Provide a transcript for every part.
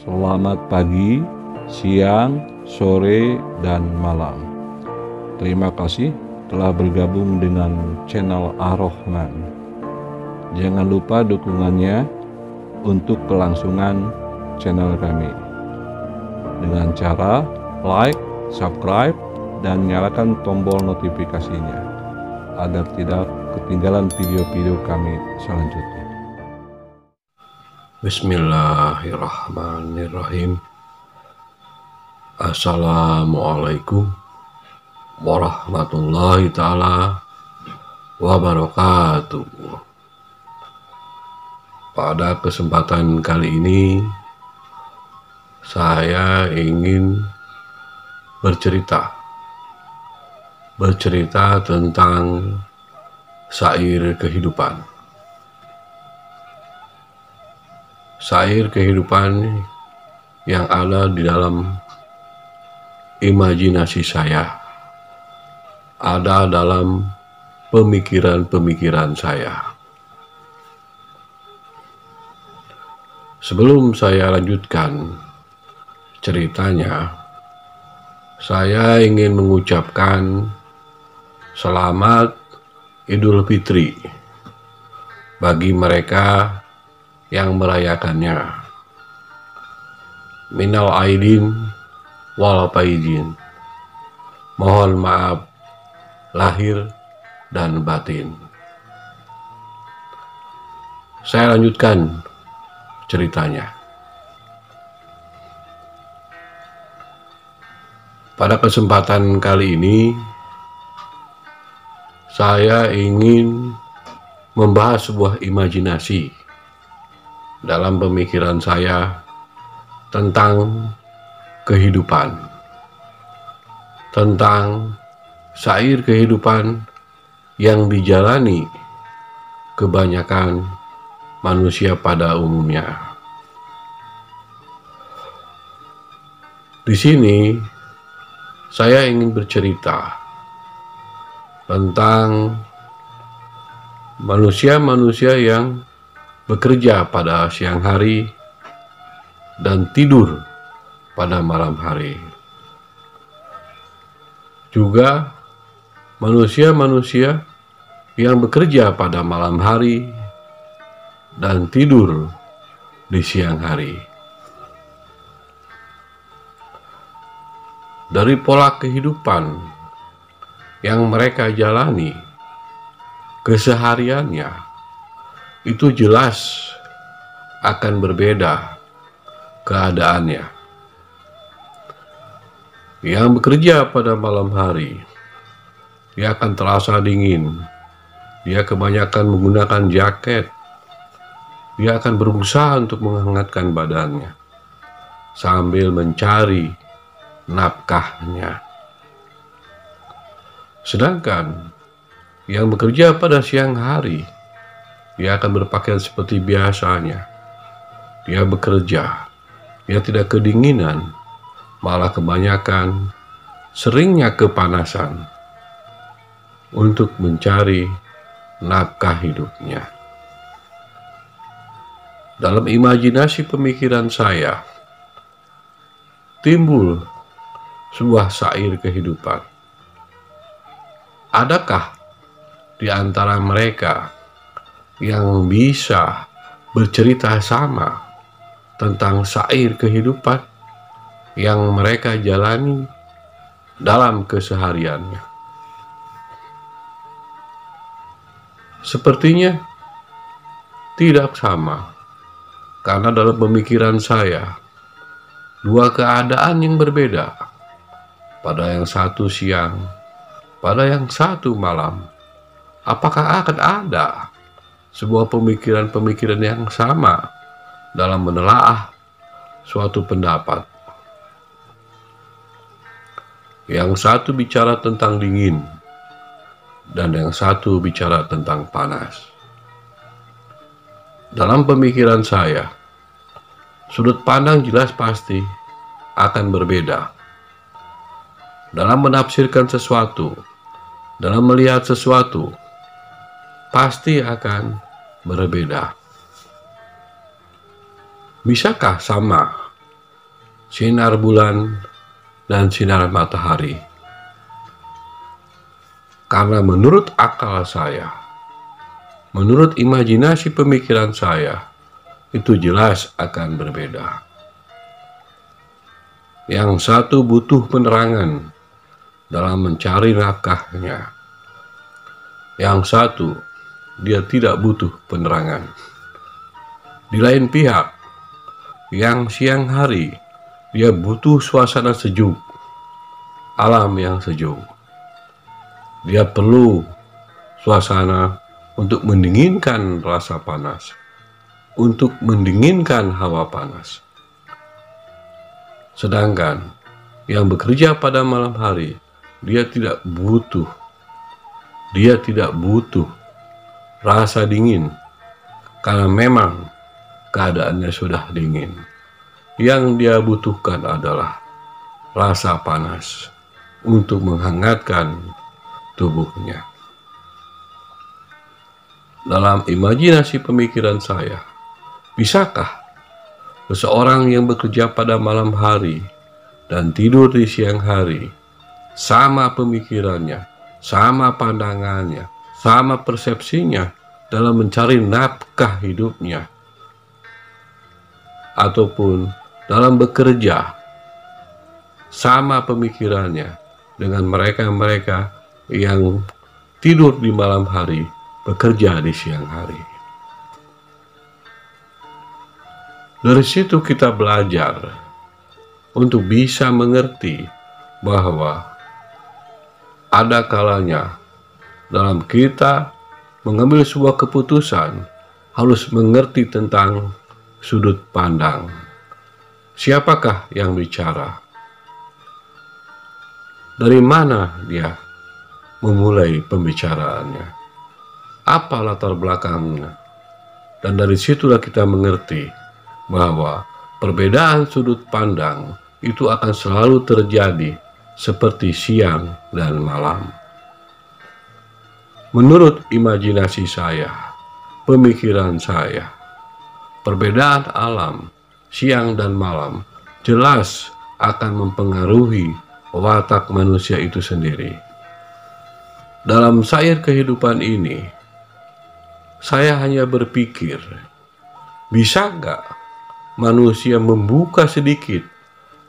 Selamat pagi, siang, sore, dan malam. Terima kasih telah bergabung dengan channel Ar-Rahman. Jangan lupa dukungannya untuk kelangsungan channel kami dengan cara like, subscribe, dan nyalakan tombol notifikasinya agar tidak ketinggalan video-video kami selanjutnya. Bismillahirrahmanirrahim. Assalamualaikum warahmatullahi ta'ala wabarakatuh. Pada kesempatan kali ini saya ingin bercerita tentang syair kehidupan. Syair kehidupan yang ada di dalam imajinasi saya, ada dalam pemikiran-pemikiran saya. Sebelum saya lanjutkan ceritanya, saya ingin mengucapkan selamat Idul Fitri bagi mereka yang merayakannya. Minal aidin wal faizin. Mohon maaf lahir dan batin. Saya lanjutkan ceritanya. Pada kesempatan kali ini saya ingin membahas sebuah imajinasi dalam pemikiran saya tentang kehidupan, tentang syair kehidupan yang dijalani kebanyakan manusia pada umumnya. Di sini saya ingin bercerita tentang manusia-manusia yang bekerja pada siang hari dan tidur pada malam hari. Juga manusia-manusia yang bekerja pada malam hari dan tidur di siang hari. Dari pola kehidupan yang mereka jalani kesehariannya, itu jelas akan berbeda keadaannya. Yang bekerja pada malam hari, dia akan terasa dingin. Dia kebanyakan menggunakan jaket. Dia akan berusaha untuk menghangatkan badannya sambil mencari nafkahnya. Sedangkan yang bekerja pada siang hari, dia akan berpakaian seperti biasanya. Dia bekerja, dia tidak kedinginan, malah kebanyakan seringnya kepanasan untuk mencari nafkah hidupnya. Dalam imajinasi pemikiran saya, timbul sebuah syair kehidupan. Adakah di antara mereka yang bisa bercerita sama tentang syair kehidupan yang mereka jalani dalam kesehariannya? Sepertinya tidak sama, karena dalam pemikiran saya, dua keadaan yang berbeda. Pada yang satu siang, pada yang satu malam. Apakah akan ada sebuah pemikiran-pemikiran yang sama dalam menelaah suatu pendapat? Yang satu bicara tentang dingin, dan yang satu bicara tentang panas. Dalam pemikiran saya, sudut pandang jelas pasti akan berbeda. Dalam menafsirkan sesuatu, dalam melihat sesuatu, pasti akan berbeda. Bisakah sama sinar bulan, dan sinar matahari. Karena menurut akal saya, menurut imajinasi pemikiran saya, itu jelas akan berbeda. Yang satu butuh penerangan dalam mencari nafkahnya. Yang satu, dia tidak butuh penerangan. Di lain pihak, yang siang hari, dia butuh suasana sejuk, alam yang sejuk. Dia perlu suasana untuk mendinginkan rasa panas, untuk mendinginkan hawa panas. Sedangkan yang bekerja pada malam hari, dia tidak butuh rasa dingin, karena memang keadaannya sudah dingin. Yang dia butuhkan adalah rasa panas untuk menghangatkan tubuhnya. Dalam imajinasi pemikiran saya, bisakah seseorang yang bekerja pada malam hari dan tidur di siang hari, sama pemikirannya, sama pandangannya, sama persepsinya dalam mencari nafkah hidupnya, ataupun dalam bekerja, sama pemikirannya dengan mereka-mereka yang tidur di malam hari, bekerja di siang hari. Dari situ kita belajar untuk bisa mengerti bahwa ada kalanya dalam kita mengambil sebuah keputusan harus mengerti tentang sudut pandang. Siapakah yang bicara? Dari mana dia memulai pembicaraannya? Apa latar belakangnya? Dan dari situlah kita mengerti bahwa perbedaan sudut pandang itu akan selalu terjadi seperti siang dan malam. Menurut imajinasi saya, pemikiran saya, perbedaan alam, siang dan malam, jelas akan mempengaruhi watak manusia itu sendiri. Dalam sair kehidupan ini, saya hanya berpikir, bisa nggak manusia membuka sedikit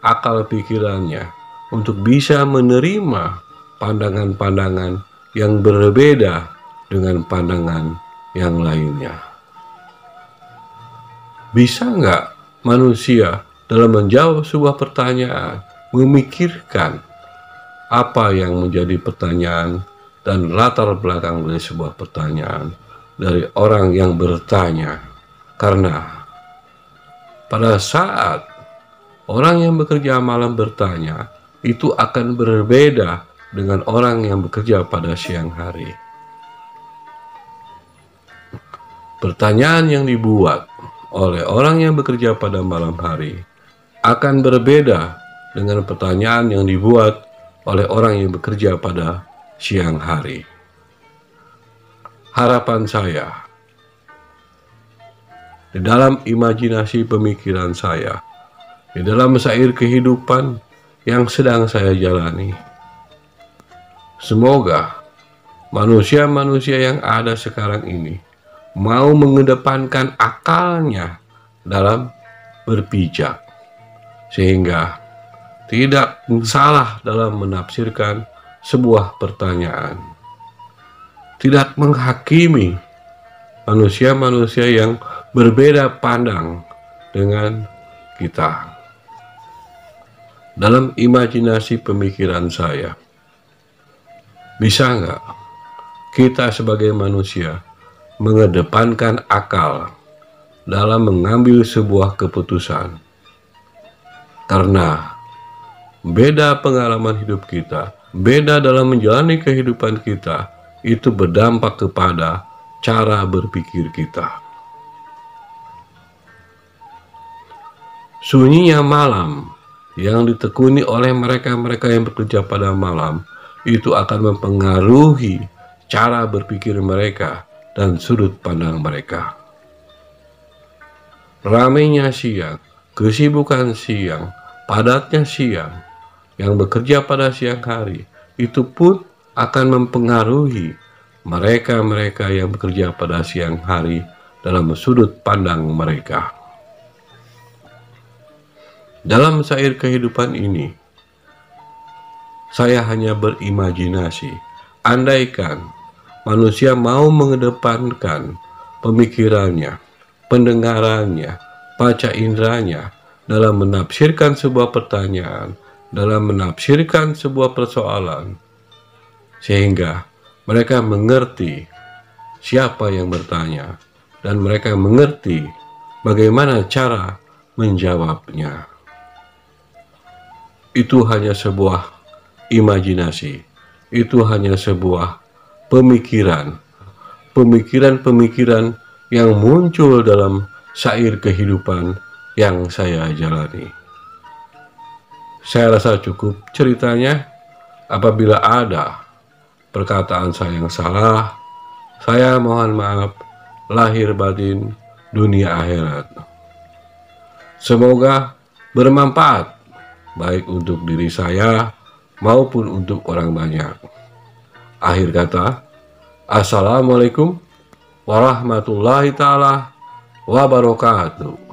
akal pikirannya untuk bisa menerima pandangan-pandangan yang berbeda dengan pandangan yang lainnya. Bisa nggak manusia dalam menjawab sebuah pertanyaan memikirkan apa yang menjadi pertanyaan dan latar belakang dari sebuah pertanyaan dari orang yang bertanya? Karena pada saat orang yang bekerja malam bertanya, itu akan berbeda dengan orang yang bekerja pada siang hari. Pertanyaan yang dibuat oleh orang yang bekerja pada malam hari akan berbeda dengan pertanyaan yang dibuat oleh orang yang bekerja pada siang hari. Harapan saya, di dalam imajinasi pemikiran saya, di dalam sair kehidupan yang sedang saya jalani, semoga manusia-manusia yang ada sekarang ini mau mengedepankan akalnya dalam berpijak, sehingga tidak salah dalam menafsirkan sebuah pertanyaan, tidak menghakimi manusia-manusia yang berbeda pandang dengan kita. Dalam imajinasi pemikiran saya, bisa nggak kita sebagai manusia mengedepankan akal dalam mengambil sebuah keputusan? Karena beda pengalaman hidup kita, beda dalam menjalani kehidupan kita, itu berdampak kepada cara berpikir kita. Sunyinya malam yang ditekuni oleh mereka-mereka yang bekerja pada malam itu akan mempengaruhi cara berpikir mereka dan sudut pandang mereka. Ramainya siang, kesibukan siang, padatnya siang, yang bekerja pada siang hari, itu pun akan mempengaruhi mereka-mereka yang bekerja pada siang hari dalam sudut pandang mereka. Dalam sair kehidupan ini, saya hanya berimajinasi, andaikan manusia mau mengedepankan pemikirannya, pendengarannya, panca inderanya dalam menafsirkan sebuah pertanyaan, dalam menafsirkan sebuah persoalan, sehingga mereka mengerti siapa yang bertanya dan mereka mengerti bagaimana cara menjawabnya. Itu hanya sebuah imajinasi, itu hanya sebuah pemikiran yang muncul dalam sair kehidupan yang saya jalani. Saya rasa cukup ceritanya. Apabila ada perkataan saya yang salah, saya mohon maaf lahir batin dunia akhirat. Semoga bermanfaat baik untuk diri saya maupun untuk orang banyak. Akhir kata, Assalamualaikum warahmatullahi ta'ala wabarakatuh.